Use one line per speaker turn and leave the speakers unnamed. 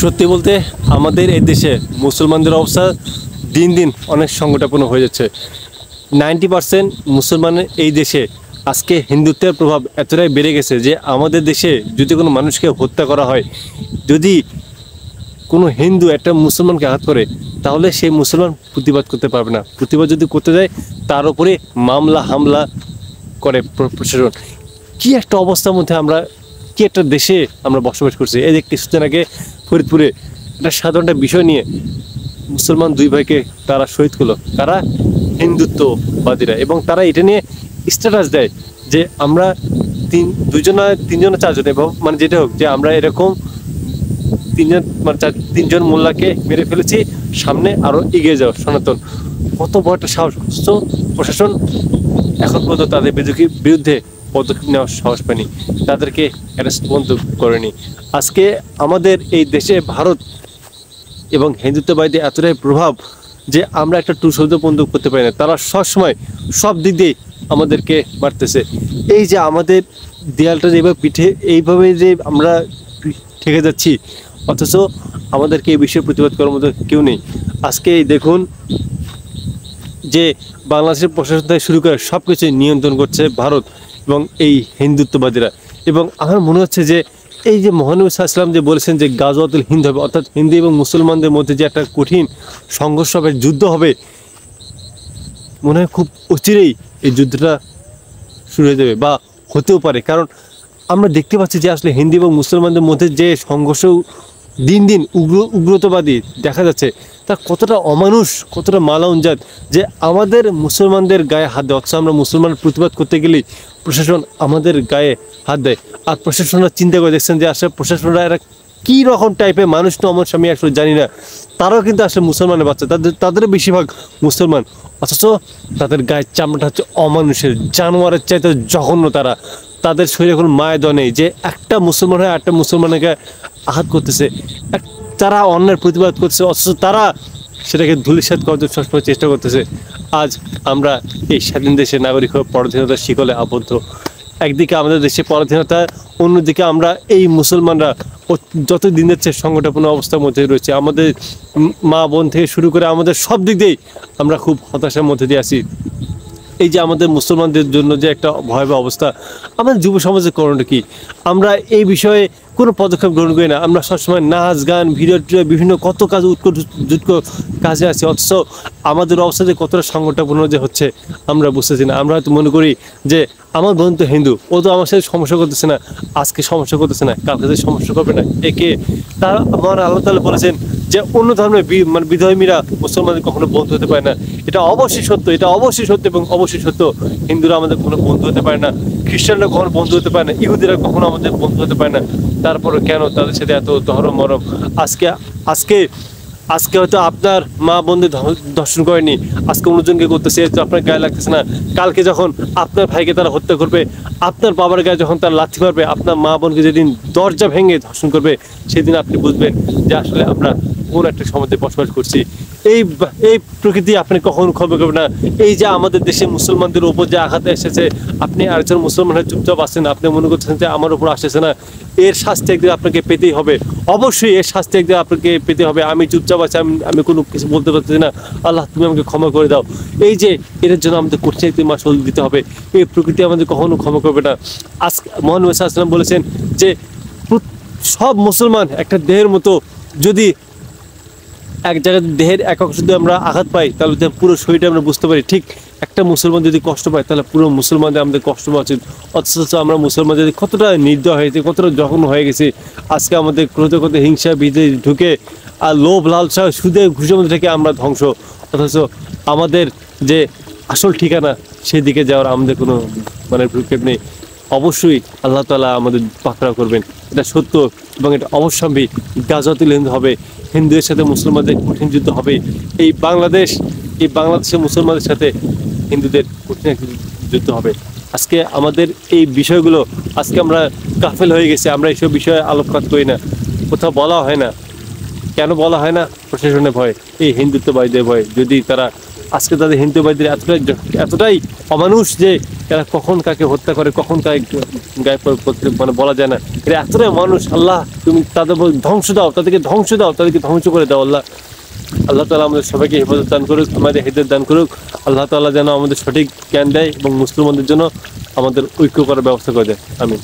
সত্যি বলতে আমাদের এই দেশে মুসলমানদের অবস্থা দিন দিন অনেক সংকটাপন্ন হয়ে যাচ্ছে। 90% মুসলমানের এই দেশে আজকে হিন্দুত্বের প্রভাব এতটাই বেড়ে গেছে যে আমাদের দেশে যদি কোনো মানুষকে হত্যা করা হয়, যদি কোনো হিন্দু একটা মুসলমানকে আঘাত করে, তাহলে সেই মুসলমান প্রতিবাদ করতে পারবে না। প্রতিবাদ যদি করতে যায় তার উপরে মামলা হামলা করে প্রশাসন। কি একটা অবস্থার মধ্যে আমরা, কি একটা দেশে আমরা বসবাস করছি। এই যে কিছুদিন আগে ফরিদপুরে একটা সাধারণ একটা বিষয় নিয়ে মুসলমান দুই ভাইকে তারা শহীদ করলো, তারা হিন্দুত্ববাদীরা, এবং তারা এটা নিয়ে স্ট্যাটাস দেয় যে আমরা তিনজন চারজন, এবং মানে যেটা হোক যে আমরা এরকম তিনজন মোল্লাকে মেরে ফেলেছি, সামনে আরো এগিয়ে যাও সনাতন। কত বড় একটা সাহস! প্রশাসন এখন পর্যন্ত তাদের বিরুদ্ধে পদক্ষেপ নেওয়ার সাহস পায়নি, তাদেরকে অ্যারেস্ট বন্ধ করেনি। আজকে আমাদের এই দেশে ভারত এবং হিন্দুত্ববাদী এতটাই প্রভাব যে আমরা একটা টু শব্দ বন্ধ করতে পারি না। তারা সবসময় সব দিক দিয়ে আমাদেরকে মারতেছে। এই যে আমাদের দেয়ালটা যেভাবে পিঠে এইভাবে যে আমরা ঠেকে যাচ্ছি, অথচ আমাদেরকে এই বিষয়ে প্রতিবাদ করার মতো কেউ নেই। আজকে দেখুন যে বাংলাদেশের প্রশাসন থেকে শুরু করে সব কিছু নিয়ন্ত্রণ করছে ভারত এবং এই হিন্দুত্ববাদীরা। এবং আমার মনে হচ্ছে যে এই যে মহানবী সাল্লাল্লাহু আলাইহি ওয়াসাল্লাম যে বলেছেন যে গাজওয়াতুল হিন্দ হবে, অর্থাৎ হিন্দু এবং মুসলমানদের মধ্যে যে একটা কঠিন সংঘর্ষ হবে, যুদ্ধ হবে, মনে হয় খুব অচিরেই এই যুদ্ধটা শুরু হয়ে যাবে বা হতেও পারে। কারণ আমরা দেখতে পাচ্ছি যে আসলে হিন্দু এবং মুসলমানদের মধ্যে যে সংঘর্ষ দিন দিন উগ্রতাবাদী দেখা যাচ্ছে, তা কতটা অমানুষ, কতটা মালাউনজাত যে আমাদের মুসলমানদের গায়ে হাত দেয়। অথচ আমরা মুসলমান প্রতিবাদ করতে গেলেই প্রশাসন আমাদের গায়ে হাত দেয়। আর প্রশাসনরা চিন্তা করে দেখছেন যে আসলে প্রশাসনরা এরা কী রকম টাইপের মানুষ, তো আমার স্বামী আসলে জানি না। তারাও কিন্তু আসলে মুসলমানের বাচ্চা, তাদের বেশিরভাগ মুসলমান, অথচ তাদের গায়ের চামড়াটা হচ্ছে অমানুষের, জানোয়ারের চাইতে জঘন্য। তাদের শরীরে কোনো মায়া নেই যে একটা মুসলমান হয় একটা মুসলমানকে আঘাত করতেছে, তারা অন্যের প্রতিবাদ করছে, অথচ তারা সেটাকে ধূলিসাৎ করার জন্য সবসময় চেষ্টা করতেছে। আজ আমরা এই স্বাধীন দেশের নাগরিক হয়ে পরাধীনতার শিকলে আবদ্ধ। একদিকে আমাদের দেশে পরাধীনতা, অন্যদিকে আমরা এই মুসলমানরা যত দিন যাচ্ছে সংকটাপন্ন অবস্থার মধ্যে রয়েছে। আমাদের মা বোন থেকে শুরু করে আমাদের সব দিক দিয়েই আমরা খুব হতাশার মধ্যে দিয়ে আছি। এই যে আমাদের মুসলমানদের জন্য যে একটা ভয়াবহ অবস্থা, আমাদের যুব সমাজের করণীয় কি? আমরা এই বিষয়ে কোনো পদক্ষেপ গ্রহণ করি না। আমরা সবসময় নাচ গান ভিডিও বিভিন্ন কত কাজ উৎকট কাজে আছি, অথচ আমাদের অবস্থা যে কতটা সংকটাপন্ন যে হচ্ছে আমরা বুঝতেছি না। আমরা হয়তো মনে করি যে আমার বোন তো হিন্দু, ও তো আমার সাথে সমস্যা করতেছে না, আজকে সমস্যা করতেছে না, কালকে যে সমস্যা করবে না একে। তারা আমার আল্লাহ তাআলা বলেছেন যে অন্য ধর্মের বিধর্মীরা মুসলমানদের কখনো বন্ধু হতে পারে না। এটা অবশ্যই সত্য, এটা অবশ্যই সত্য এবং অবশ্যই সত্য। হিন্দুরা আমাদের কখনো বন্ধু হতে পারে না, খ্রিস্টানরা কখনো বন্ধু হতে পারে না, ইহুদিরা কখনো আমাদের বন্ধু হতে পারে না। তারপরে কেন তাদের সাথে এত ধর্ম মরম? আজকে হয়তো আপনার মা বোনদের ধর্ষণ করেনি, আজকে অন্যজনকে করতেছে, আপনার গায়ে লাগতেছে না। কালকে যখন আপনার ভাইকে তারা হত্যা করবে, আপনার বাবার গায়ে যখন তারা লাথি মারবে, আপনার মা বোনকে যেদিন দরজা ভেঙে ধর্ষণ করবে, সেদিন আপনি বুঝবেন যে আসলে আমরা কোন একটা সমাজে বসবাস করছি। এই প্রকৃতি আপনি কখনো ক্ষমা করবেন না। এই যে আমাদের দেশে মুসলমানদের উপর যে আঘাত এসেছে, আপনি আরেকজন মুসলমান হয়ে চুপচাপ আছেন, আপনি মনে করছেন যে আমার উপর আসতেছে না, এর শাস্তি একদিন আপনাকে পেতেই হবে। অবশ্যই এর শাস্তি একদিন আপনাকে পেতে হবে। আমি চুপচাপ আছি, আমি কোনো কিছু বলতে পারতেছি না, আল্লাহ তুমি আমাকে ক্ষমা করে দাও। এই যে এর জন্য আমাদের কঠিন একটি মাসুল দিতে হবে। এই প্রকৃতি আমাদের কখনো ক্ষমা করবে না। আজকে মহানবী সাল্লাল্লাহু আলাইহি ওয়াসাল্লাম বলেছেন যে সব মুসলমান একটা দেহের মতো, যদি এক জায়গায় দেহের এক অংশ যদি আমরা আঘাত পাই, তাহলে পুরো শরীরটা আমরা বুঝতে পারি। ঠিক একটা মুসলমান যদি কষ্ট পায়, তাহলে পুরো মুসলমানদের আমাদের কষ্ট পাওয়া উচিত। অথচ আমরা মুসলমান যদি কতটা নির্দয় হয়েছে, কতটা জঘন্য হয়ে গেছি। আজকে আমাদের ক্রোধে হিংসা বিধে ঢুকে আর লোভ লালসা সুদে ঘুষের মধ্যে থেকে আমরা ধ্বংস, অথচ আমাদের যে আসল ঠিকানা সেদিকে যাওয়ার আমাদের কোনো ভ্রুক্ষেপ নেই। অবশ্যই আল্লাহ তাআলা আমাদের পাকড়াও করবেন, এটা সত্য এবং এটা অবশ্যম্ভাবী। গাজওয়াতুল হিন্দ হবে, হিন্দুদের সাথে মুসলমানদের কঠিন যুদ্ধ হবে। এই বাংলাদেশের মুসলমানদের সাথে হিন্দুদের কঠিন একটি যুদ্ধ হবে। আজকে আমাদের এই বিষয়গুলো আজকে আমরা গাফেল হয়ে গেছি, আমরা এইসব বিষয়ে আলোকপাত করি না, কোথাও বলা হয় না। কেন বলা হয় না? প্রশাসনের ভয়, এই হিন্দুত্ববাদীদের ভয়। যদি তারা আজকে তাদের হিন্দুবাদীরা এতটাই অমানুষ যে এরা কখন কাকে হত্যা করে, কখন কাকে গায়ে মানে বলা যায় না, এরা এতটাই মানুষ। আল্লাহ তুমি তাদের ধ্বংস দাও, তাদেরকে ধ্বংস দাও, তাদেরকে ধ্বংস করে দাও আল্লাহ। আল্লাহ তাআলা আমাদের সবাইকে হেফাজত দান করুক, আমাদের হিদায়াত দান করুক। আল্লাহ তাআলা যেন আমাদের সঠিক জ্ঞান দেয় এবং মুসলমানদের জন্য আমাদের ঐক্য করার ব্যবস্থা করে দেয়। আমিন।